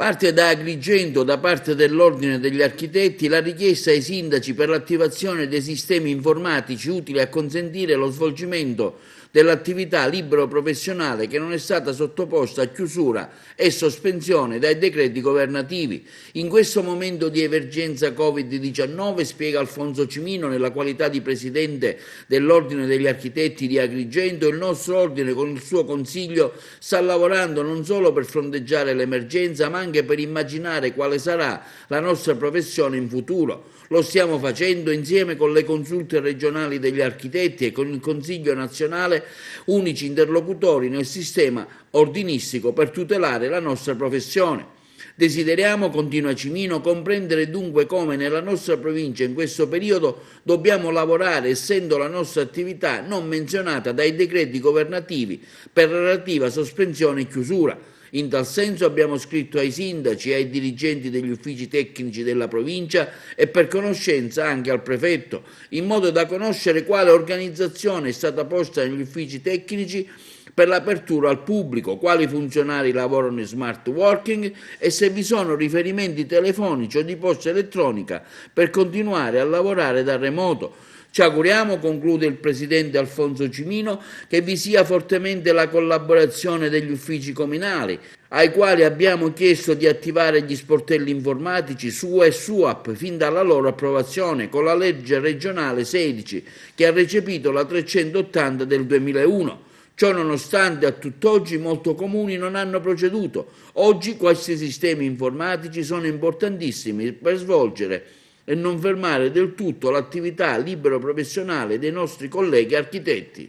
Parte da Agrigento, da parte dell'Ordine degli Architetti, la richiesta ai sindaci per l'attivazione dei sistemi informatici utili a consentire lo svolgimento dell'attività libero-professionale che non è stata sottoposta a chiusura e sospensione dai decreti governativi. In questo momento di emergenza Covid-19, spiega Alfonso Cimino, nella qualità di presidente dell'Ordine degli Architetti di Agrigento, il nostro ordine con il suo consiglio sta lavorando non solo per fronteggiare l'emergenza, ma anche per immaginare quale sarà la nostra professione in futuro. Lo stiamo facendo insieme con le consulte regionali degli architetti e con il Consiglio nazionale, unici interlocutori nel sistema ordinistico per tutelare la nostra professione. Desideriamo, continua Cimino, comprendere dunque come nella nostra provincia in questo periodo dobbiamo lavorare, essendo la nostra attività non menzionata dai decreti governativi per relativa sospensione e chiusura. In tal senso abbiamo scritto ai sindaci e ai dirigenti degli uffici tecnici della provincia e per conoscenza anche al prefetto, in modo da conoscere quale organizzazione è stata posta negli uffici tecnici per l'apertura al pubblico, quali funzionari lavorano in smart working e se vi sono riferimenti telefonici o di posta elettronica per continuare a lavorare da remoto. Ci auguriamo, conclude il presidente Alfonso Cimino, che vi sia fortemente la collaborazione degli uffici comunali, ai quali abbiamo chiesto di attivare gli sportelli informatici SUA e SUAP fin dalla loro approvazione con la legge regionale 16, che ha recepito la 380 del 2001. Ciò nonostante, a tutt'oggi molti comuni non hanno proceduto. Oggi questi sistemi informatici sono importantissimi per svolgere e non fermare del tutto l'attività libero-professionale dei nostri colleghi architetti.